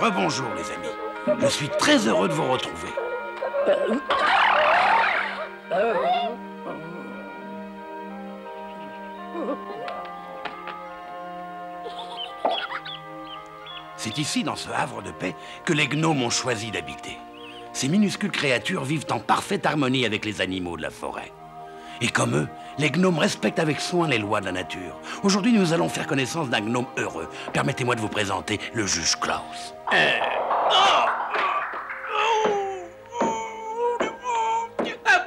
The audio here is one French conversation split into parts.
Rebonjour les amis. Je suis très heureux de vous retrouver. C'est ici, dans ce havre de paix, que les gnomes ont choisi d'habiter. Ces minuscules créatures vivent en parfaite harmonie avec les animaux de la forêt. Et comme eux, les gnomes respectent avec soin les lois de la nature. Aujourd'hui, nous allons faire connaissance d'un gnome heureux. Permettez-moi de vous présenter le juge Klaus.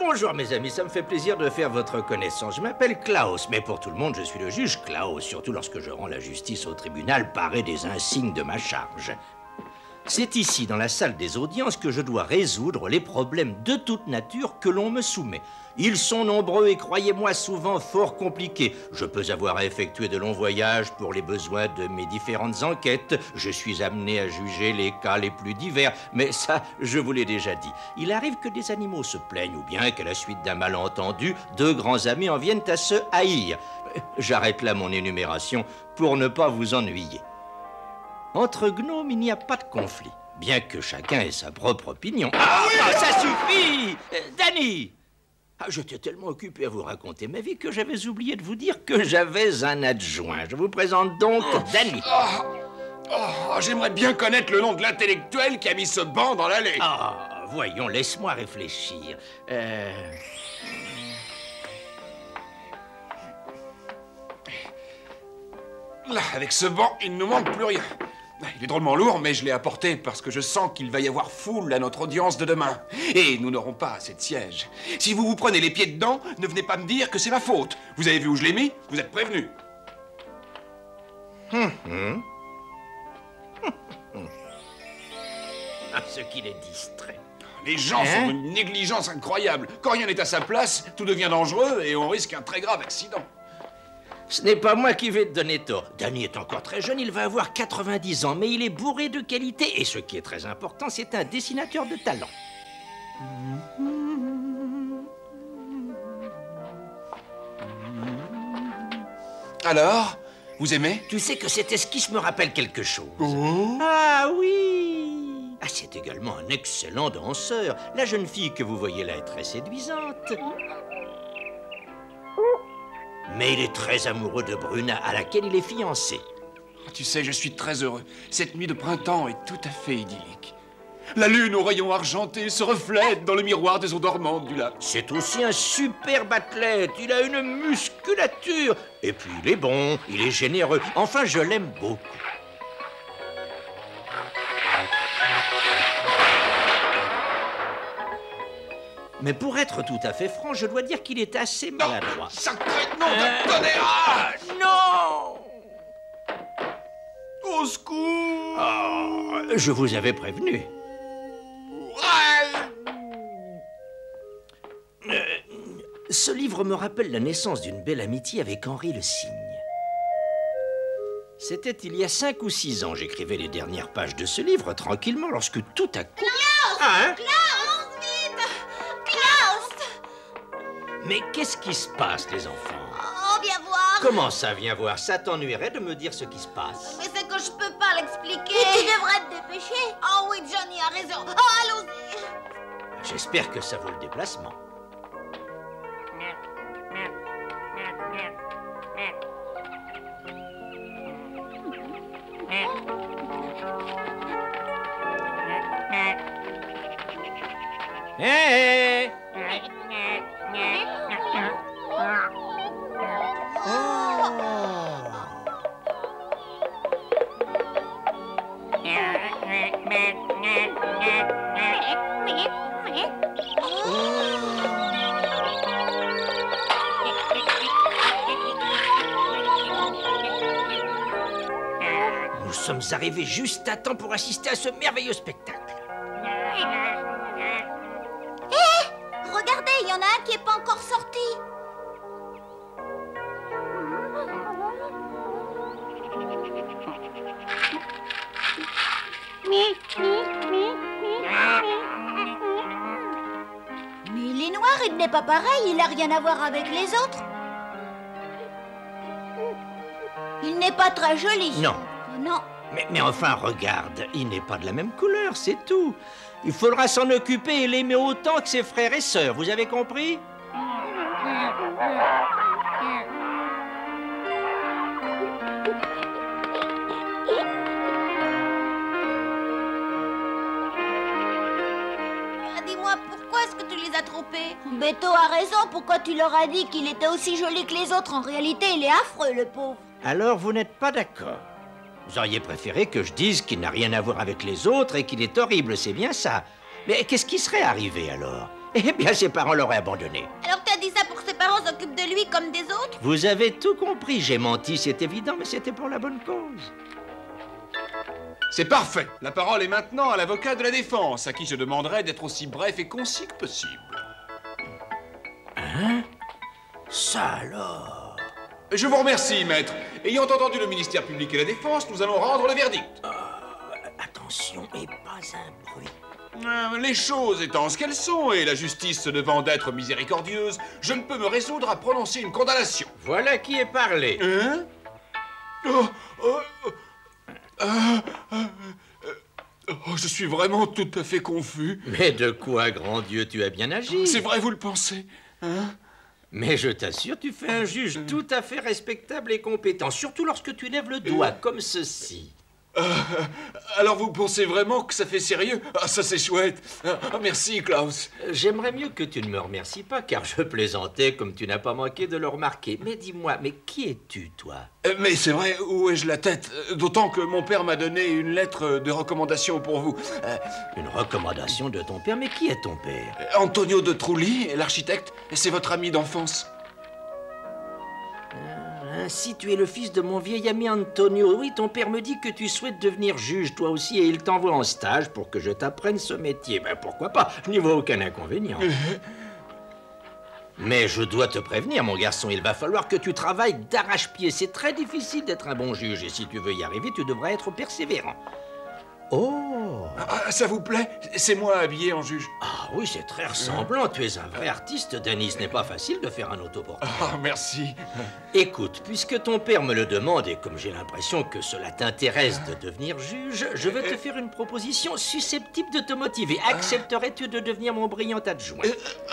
Bonjour mes amis, ça me fait plaisir de faire votre connaissance. Je m'appelle Klaus, mais pour tout le monde, je suis le juge Klaus, surtout lorsque je rends la justice au tribunal paré des insignes de ma charge. C'est ici, dans la salle des audiences, que je dois résoudre les problèmes de toute nature que l'on me soumet. Ils sont nombreux et croyez-moi souvent fort compliqués. Je peux avoir à effectuer de longs voyages pour les besoins de mes différentes enquêtes. Je suis amené à juger les cas les plus divers, mais ça, je vous l'ai déjà dit. Il arrive que des animaux se plaignent ou bien qu'à la suite d'un malentendu, deux grands amis en viennent à se haïr. J'arrête là mon énumération pour ne pas vous ennuyer. Entre gnomes, il n'y a pas de conflit, bien que chacun ait sa propre opinion. Ça suffit Danny! J'étais tellement occupé à vous raconter ma vie que j'avais oublié de vous dire que j'avais un adjoint. Je vous présente donc Danny. J'aimerais bien connaître le nom de l'intellectuel qui a mis ce banc dans l'allée. Voyons, laisse-moi réfléchir. Là, avec ce banc, il ne nous manque plus rien. Il est drôlement lourd, mais je l'ai apporté parce que je sens qu'il va y avoir foule à notre audience de demain. Et nous n'aurons pas assez de sièges. Si vous vous prenez les pieds dedans, ne venez pas me dire que c'est ma faute. Vous avez vu où je l'ai mis? Vous êtes prévenus. Ce qu'il est distrait. Les gens sont d'une négligence incroyable. Quand rien n'est à sa place, tout devient dangereux et on risque un très grave accident. Ce n'est pas moi qui vais te donner tort. Danny est encore très jeune, il va avoir 90 ans, mais il est bourré de qualité. Et ce qui est très important, c'est un dessinateur de talent. Alors, vous aimez? Tu sais que cette esquisse me rappelle quelque chose. Oh. Ah oui! C'est également un excellent danseur. La jeune fille que vous voyez là est très séduisante. Mais il est très amoureux de Bruna, à laquelle il est fiancé. Tu sais, je suis très heureux. Cette nuit de printemps est tout à fait idyllique. La lune aux rayons argentés se reflète dans le miroir des eaux dormantes du lac. C'est aussi un superbe athlète. Il a une musculature. Et puis il est bon, il est généreux. Enfin, je l'aime beaucoup. Mais pour être tout à fait franc, je dois dire qu'il est assez maladroit. Sacré nom de tonnerre! Non! Au secours! Je vous avais prévenu. Ce livre me rappelle la naissance d'une belle amitié avec Henri le Cygne. C'était il y a 5 ou 6 ans. J'écrivais les dernières pages de ce livre tranquillement lorsque tout à coup... Klaus! Klaus, vite! Klaus! Mais qu'est-ce qui se passe, les enfants? Oh, viens voir! Comment ça, viens voir? Ça t'ennuierait de me dire ce qui se passe? Mais c'est que je peux pas l'expliquer. Tu devrais te dépêcher. Oh oui, Johnny a raison. Oh, allons-y. J'espère que ça vaut le déplacement. Hé! Nous sommes arrivés juste à temps pour assister à ce merveilleux spectacle. Regardez, il y en a un qui est pas encore sorti. Mais il est noir, il n'est pas pareil, il n'a rien à voir avec les autres. Il n'est pas très joli. Non. Non. Mais enfin, regarde, il n'est pas de la même couleur, c'est tout. Il faudra s'en occuper et l'aimer autant que ses frères et sœurs, vous avez compris? Dis-moi, pourquoi est-ce que tu les as trompés? Beto a raison, pourquoi tu leur as dit qu'il était aussi joli que les autres? En réalité, il est affreux, le pauvre. Alors, vous n'êtes pas d'accord. Vous auriez préféré que je dise qu'il n'a rien à voir avec les autres et qu'il est horrible, c'est bien ça. Mais qu'est-ce qui serait arrivé alors? Eh bien, ses parents l'auraient abandonné. Alors tu as dit ça pour que ses parents s'occupent de lui comme des autres? Vous avez tout compris, j'ai menti, c'est évident, mais c'était pour la bonne cause. C'est parfait. La parole est maintenant à l'avocat de la défense, à qui je demanderai d'être aussi bref et concis que possible. Hein? Ça alors? Je vous remercie, maître. Ayant entendu le ministère public et la défense, nous allons rendre le verdict. Attention, et pas un bruit. Les choses étant ce qu'elles sont, et la justice se devant d'être miséricordieuse, je ne peux me résoudre à prononcer une condamnation. Voilà qui est parlé. Hein? Je suis vraiment tout à fait confus. Mais de quoi, grand Dieu, tu as bien agi? C'est vrai, vous le pensez, hein? Mais je t'assure, tu fais un juge tout à fait respectable et compétent, surtout lorsque tu lèves le doigt, comme ceci. Alors vous pensez vraiment que ça fait sérieux? Ah, ça c'est chouette. Merci, Klaus. J'aimerais mieux que tu ne me remercies pas, car je plaisantais comme tu n'as pas manqué de le remarquer. Mais dis-moi, mais qui es-tu, toi? Mais c'est vrai, où ai-je la tête? D'autant que mon père m'a donné une lettre de recommandation pour vous. Une recommandation de ton père? Mais qui est ton père? Antonio de Trulli, l'architecte. C'est votre ami d'enfance. Ainsi, tu es le fils de mon vieil ami Antonio. Oui, ton père me dit que tu souhaites devenir juge, toi aussi, et il t'envoie en stage pour que je t'apprenne ce métier. Ben, pourquoi pas? Je n'y vois aucun inconvénient. Mais je dois te prévenir, mon garçon, il va falloir que tu travailles d'arrache-pied. C'est très difficile d'être un bon juge, et si tu veux y arriver, tu devras être persévérant. Oh! Ça vous plaît? C'est moi habillé en juge. Ah oui, c'est très ressemblant. Tu es un vrai artiste, Danny. Ce n'est pas facile de faire un autoportrait. Ah, merci. Écoute, puisque ton père me le demande, et comme j'ai l'impression que cela t'intéresse de devenir juge, je veux te faire une proposition susceptible de te motiver. Accepterais-tu de devenir mon brillant adjoint?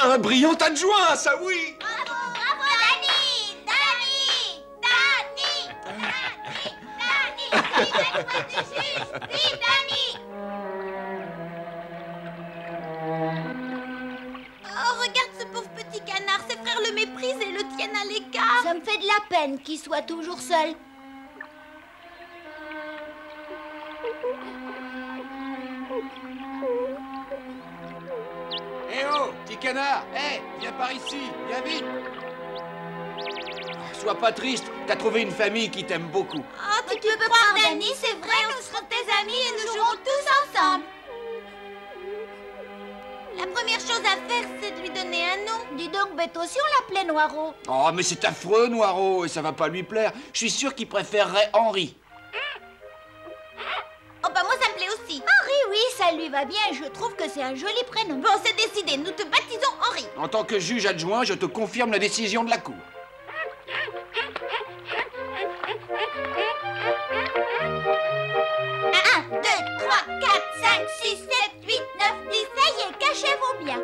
Un brillant adjoint, ça oui! Bravo, bravo, Danny! Danny! Danny! Danny! Danny! Danny! Danny! Vive Danny! Oh, regarde ce pauvre petit canard. Ses frères le méprisent et le tiennent à l'écart. Ça me fait de la peine qu'il soit toujours seul. Eh oh, petit canard! Viens par ici, viens vite! Sois pas triste, t'as trouvé une famille qui t'aime beaucoup. Oh, tu peux croire, Danny, c'est vrai, nous serons tes amis et nous jouerons tous ensemble. La première chose à faire, c'est de lui donner un nom. Dis donc, Beto, si on l'appelait Noiro. Oh, mais c'est affreux, Noiro, et ça va pas lui plaire. Je suis sûr qu'il préférerait Henri. Oh, bah moi, ça me plaît aussi. Henri, oui, ça lui va bien. Je trouve que c'est un joli prénom. Bon, c'est décidé, nous te baptisons Henri. En tant que juge adjoint, je te confirme la décision de la cour. 1, 2, 3, 4, 5, 6, 7, 8, 9, 10. Ça y est, cachez-vous bien.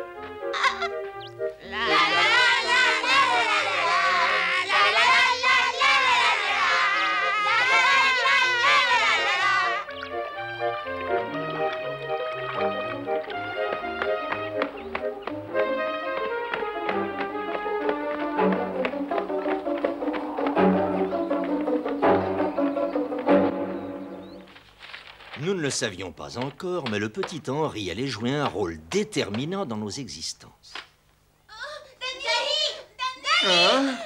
Nous ne le savions pas encore, mais le petit Henri allait jouer un rôle déterminant dans nos existences. Danny,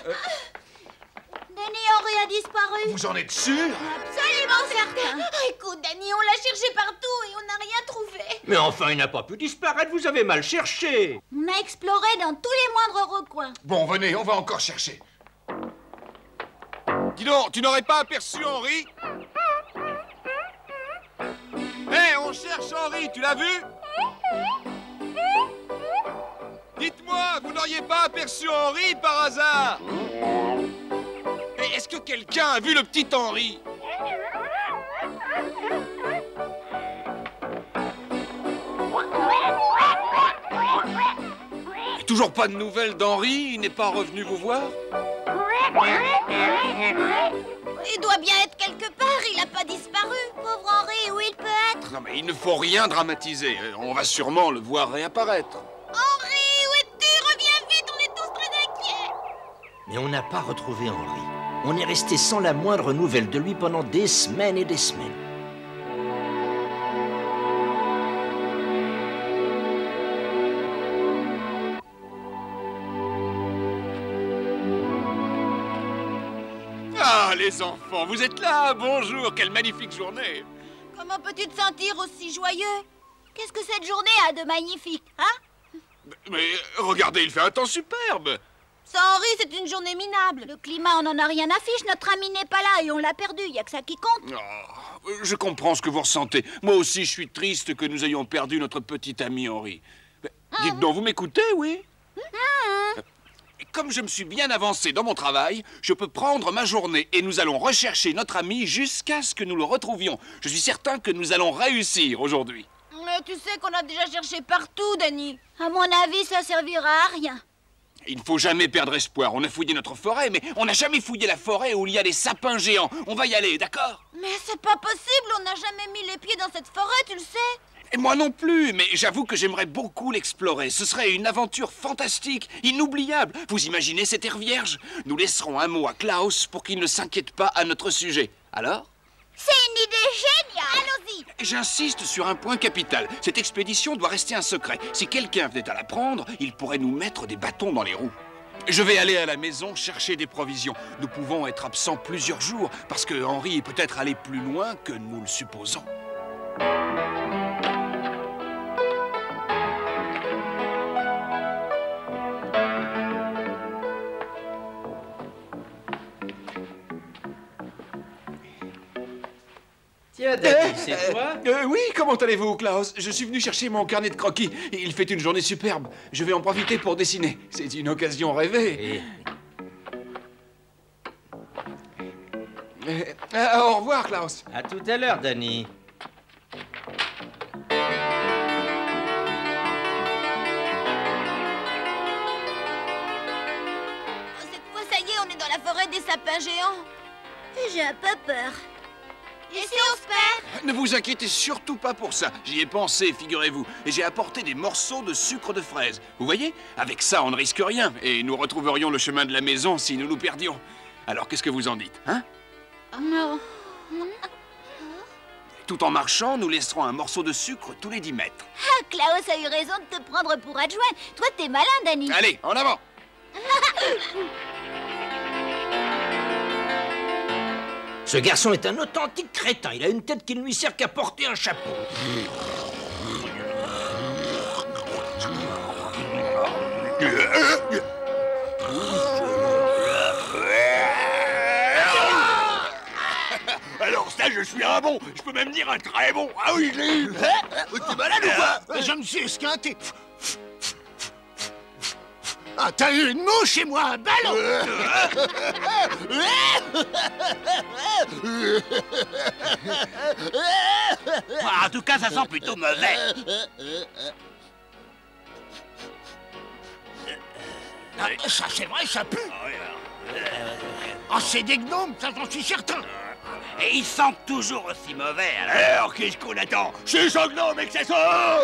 Henri a disparu. Vous en êtes sûr? Absolument certain. Oh, écoute, Danny, on l'a cherché partout et on n'a rien trouvé. Mais enfin, il n'a pas pu disparaître, vous avez mal cherché. On a exploré dans tous les moindres recoins. Bon, venez, on va encore chercher. Dis donc, tu n'aurais pas aperçu Henri? On cherche Henri, tu l'as vu? Dites-moi, vous n'auriez pas aperçu Henri par hasard? Mais est-ce que quelqu'un a vu le petit Henri? Toujours pas de nouvelles d'Henri? Il n'est pas revenu vous voir? Il doit bien être quelque part, il n'a pas disparu. Pauvre Henri, où il peut être? Non, mais il ne faut rien dramatiser. On va sûrement le voir réapparaître. Henri, où es-tu? Reviens vite, on est tous très inquiets. Mais on n'a pas retrouvé Henri. On est resté sans la moindre nouvelle de lui pendant des semaines et des semaines. Ah, les enfants, vous êtes là! Bonjour, quelle magnifique journée! Comment peux-tu te sentir aussi joyeux? Qu'est-ce que cette journée a de magnifique, hein? Mais regardez, il fait un temps superbe! Sans Henri, c'est une journée minable. Le climat, on n'en a rien à fiche. Notre ami n'est pas là et on l'a perdu. Il n'y a que ça qui compte. Oh, je comprends ce que vous ressentez. Moi aussi, je suis triste que nous ayons perdu notre petit ami Henri. Mais, dites donc, vous m'écoutez, oui? Comme je me suis bien avancé dans mon travail, je peux prendre ma journée et nous allons rechercher notre ami jusqu'à ce que nous le retrouvions. Je suis certain que nous allons réussir aujourd'hui. Mais tu sais qu'on a déjà cherché partout, Danny. À mon avis, ça servira à rien. Il ne faut jamais perdre espoir. On a fouillé notre forêt, mais on n'a jamais fouillé la forêt où il y a des sapins géants. On va y aller, d'accord? Mais c'est pas possible, on n'a jamais mis les pieds dans cette forêt, tu le sais. Et moi non plus, mais j'avoue que j'aimerais beaucoup l'explorer. Ce serait une aventure fantastique, inoubliable. Vous imaginez cette terre vierge? Nous laisserons un mot à Klaus pour qu'il ne s'inquiète pas à notre sujet. Alors? C'est une idée géniale. Allons-y. J'insiste sur un point capital. Cette expédition doit rester un secret. Si quelqu'un venait à la prendre, il pourrait nous mettre des bâtons dans les roues. Je vais aller à la maison chercher des provisions. Nous pouvons être absents plusieurs jours parce que Henri est peut-être allé plus loin que nous le supposons. Tiens, Danny, c'est toi? Oui, comment allez-vous, Klaus? Je suis venu chercher mon carnet de croquis. Il fait une journée superbe. Je vais en profiter pour dessiner. C'est une occasion rêvée. Au revoir, Klaus. À tout à l'heure, Danny. Cette fois, ça y est, on est dans la forêt des sapins géants. Et j'ai un peu peur. Et si on se perd? Ne vous inquiétez surtout pas pour ça. J'y ai pensé, figurez-vous. Et j'ai apporté des morceaux de sucre de fraise. Vous voyez? Avec ça, on ne risque rien. Et nous retrouverions le chemin de la maison si nous nous perdions. Alors, qu'est-ce que vous en dites, hein? Non. Tout en marchant, nous laisserons un morceau de sucre tous les 10 mètres. Ah, Klaus a eu raison de te prendre pour adjoint. Toi, t'es malin, Danny. Allez, en avant! Ce garçon est un authentique crétin. Il a une tête qui ne lui sert qu'à porter un chapeau. Alors ça, je suis un bon. Je peux même dire un très bon. Ah oui, je l'ai eu. T'es malade ou quoi? Je me suis esquinté. Ah, t'as eu une mouche et moi un ballon. En tout cas, ça sent plutôt mauvais. Ah, ça, c'est vrai, ça pue. Ah, c'est des gnomes, ça, j'en suis certain. Et ils sentent toujours aussi mauvais, alors. Alors, qu'est-ce qu'on attend? C'est un gnome et que c'est ça.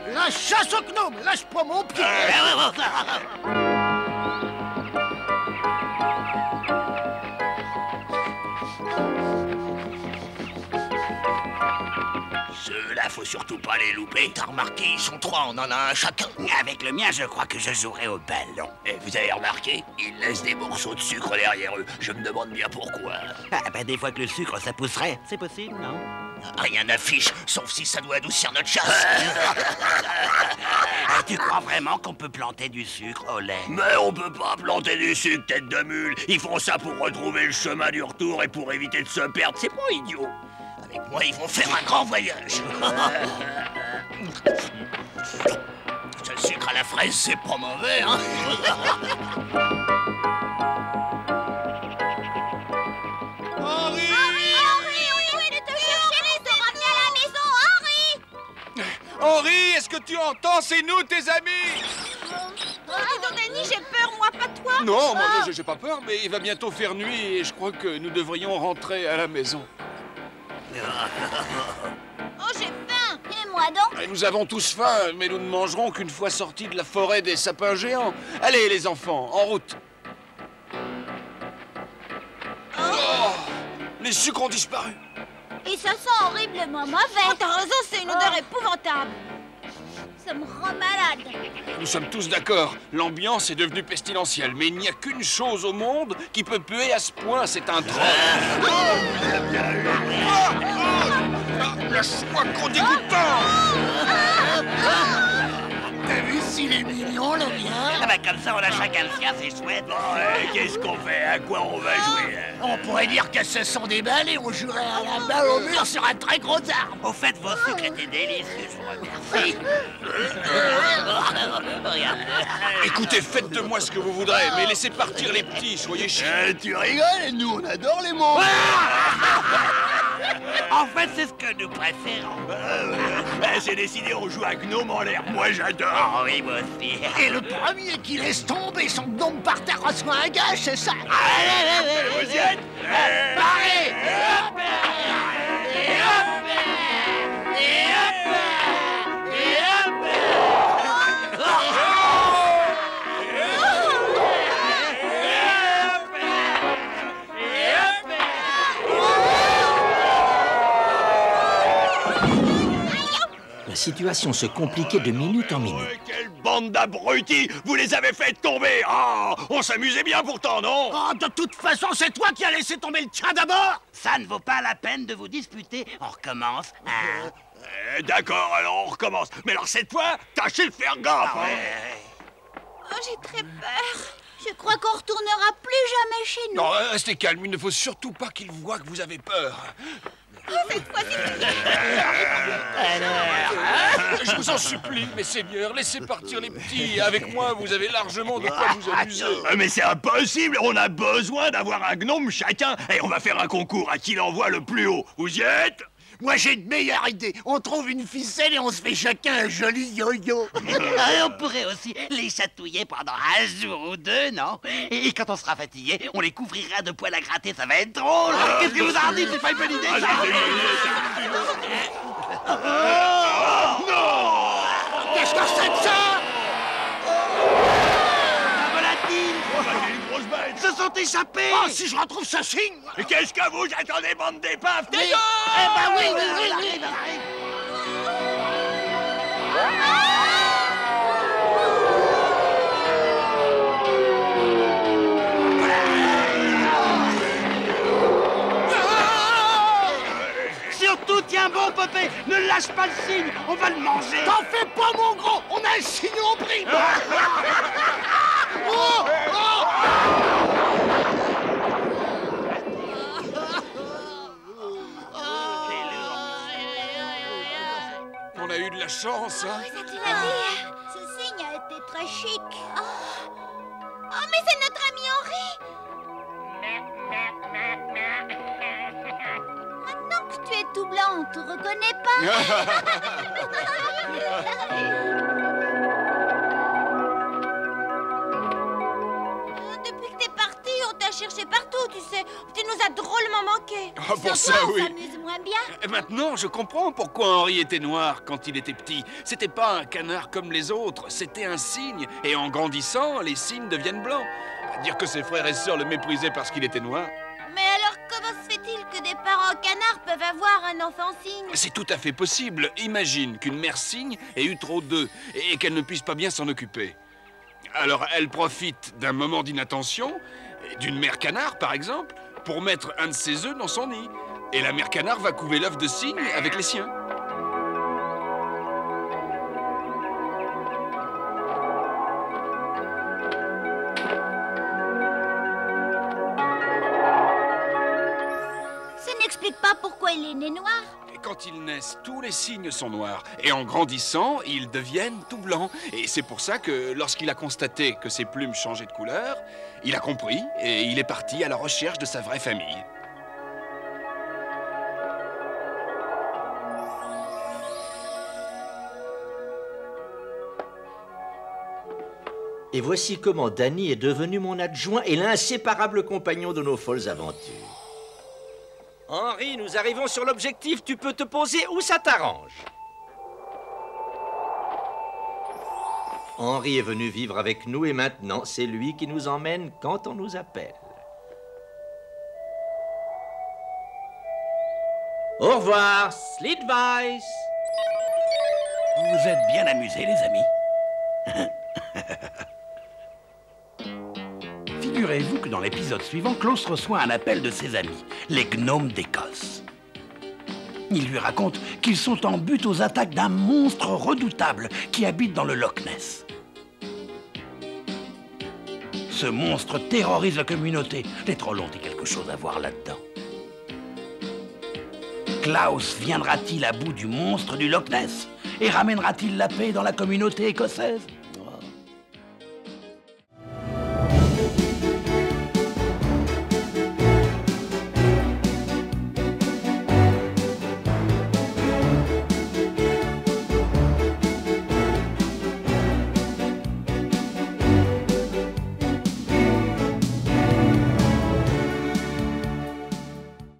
La chasse aux gnomes, lâche pas mon pied. Ceux-là, faut surtout pas les louper. T'as remarqué, ils sont trois, on en a un chacun. Avec le mien, je crois que je jouerai au ballon. Et vous avez remarqué, ils laissent des morceaux de sucre derrière eux. Je me demande bien pourquoi. Ah, ben des fois que le sucre, ça pousserait. C'est possible, non? Rien n'affiche, sauf si ça doit adoucir notre chasse. Ah, tu crois vraiment qu'on peut planter du sucre au lait? Mais on peut pas planter du sucre, tête de mule. Ils font ça pour retrouver le chemin du retour et pour éviter de se perdre. C'est pas idiot. Avec moi, ils vont faire un grand voyage. Ce sucre à la fraise, c'est pas mauvais, hein. Henri! Henri, on est venu te chercher, les te ramener à la maison, Henri! Henri, est-ce que tu entends? C'est nous, tes amis! attention, Danny, j'ai peur, moi, pas toi. Non, moi, j'ai pas peur, mais il va bientôt faire nuit et je crois que nous devrions rentrer à la maison. Oh, j'ai faim. Et moi donc? Et nous avons tous faim, mais nous ne mangerons qu'une fois sortis de la forêt des sapins géants. Allez, les enfants, en route. Oh, les sucres ont disparu. Et ça sent horriblement mauvais. Oh, t'as raison, c'est une odeur épouvantable. Ça me rend malade. Nous sommes tous d'accord, l'ambiance est devenue pestilentielle, mais il n'y a qu'une chose au monde qui peut puer à ce point, c'est un troll. Lâche-moi, gros dégoûtant! T'as vu s'il est mignon, le mien? Ah bah comme ça, on a chacun le sien, c'est chouette. Bon, qu'est-ce qu'on fait? À quoi on va jouer? On pourrait dire que ce sont des balles et on jouerait à la balle au mur sur un très gros arbre. Au fait, vos sucres étaient délicieux, je vous remercie. Regarde. Écoutez, faites de moi ce que vous voudrez, mais laissez partir les petits, soyez chiens. Tu rigoles, nous on adore les mots. En fait, c'est ce que nous préférons. C'est décidé, on joue à Gnome en l'air. Moi, j'adore. Oui, moi aussi. Et le premier qui laisse tomber son gnome par terre reçoit un gage, c'est ça. Vous y êtes? Parez! La situation se compliquait de minute en minute. Quelle bande d'abrutis! Vous les avez fait tomber! Oh, on s'amusait bien pourtant, non? Oh, de toute façon, c'est toi qui as laissé tomber le tien d'abord! Ça ne vaut pas la peine de vous disputer. On recommence, hein? D'accord, alors on recommence. Mais alors cette fois, tâchez de faire gaffe, hein? Oh, j'ai très peur. Je crois qu'on retournera plus jamais chez nous. Non, restez calme, il ne faut surtout pas qu'ils voient que vous avez peur. Oh, cette fois-ci, Je vous en supplie, mes seigneurs, laissez partir les petits. Avec moi, vous avez largement de quoi vous amuser. Mais c'est impossible! On a besoin d'avoir un gnome chacun! Et on va faire un concours à qui l'envoie le plus haut. Vous y êtes? Moi, j'ai une meilleure idée. On trouve une ficelle et on se fait chacun un joli yo-yo. On pourrait aussi les chatouiller pendant un jour ou deux, non? Et quand on sera fatigué, on les couvrira de poils à gratter. Ça va être drôle. Qu'est-ce que vous en dites? C'est pas une bonne idée, ça? Non! Qu'est-ce que c'est que ça? La volatile! Une grosse bête! Se sont échappés! Oh, si je retrouve ce signe! Qu'est-ce que vous attendez, bande d'épaves? Eh ben oui, elle arrive. Surtout, tiens bon, Popé, ne lâche pas le signe, on va le manger. T'en fais pas, mon gros, on a le signe en prime. Oh, oh. On a eu de la chance, hein? ça tu l'as dit. Ce signe a été très chic. Oh, mais c'est notre ami Henri. Maintenant que tu es tout blanc, on te reconnaît pas. Depuis que t'es parti, on t'a cherché partout, tu sais. Tu nous as drôlement manqué. Ah, pour Sans ça, toi, oui. On s'amuse moins bien. Et maintenant, je comprends pourquoi Henri était noir quand il était petit. C'était pas un canard comme les autres, c'était un cygne. Et en grandissant, les cygnes deviennent blancs. À dire que ses frères et sœurs le méprisaient parce qu'il était noir. Mais alors, comment se fait-il que des parents canards peuvent avoir un enfant cygne? C'est tout à fait possible. Imagine qu'une mère cygne ait eu trop d'œufs et qu'elle ne puisse pas bien s'en occuper. Alors, elle profite d'un moment d'inattention, d'une mère canard par exemple, pour mettre un de ses œufs dans son nid. Et la mère canard va couver l'œuf de cygne avec les siens. Ça n'explique pas pourquoi il est né noir. Et quand ils naissent, tous les cygnes sont noirs. Et en grandissant, ils deviennent tout blancs. Et c'est pour ça que lorsqu'il a constaté que ses plumes changeaient de couleur, il a compris et il est parti à la recherche de sa vraie famille. Et voici comment Danny est devenu mon adjoint et l'inséparable compagnon de nos folles aventures. Henri, nous arrivons sur l'objectif. Tu peux te poser où ça t'arrange. Henri est venu vivre avec nous et maintenant, c'est lui qui nous emmène quand on nous appelle. Au revoir, Slitweiss. Vous vous êtes bien amusés, les amis. Figurez-vous que dans l'épisode suivant, Klaus reçoit un appel de ses amis, les gnomes d'Écosse. Ils lui racontent qu'ils sont en butte aux attaques d'un monstre redoutable qui habite dans le Loch Ness. Ce monstre terrorise la communauté. Les trolls ont quelque chose à voir là-dedans. Klaus viendra-t-il à bout du monstre du Loch Ness et ramènera-t-il la paix dans la communauté écossaise ?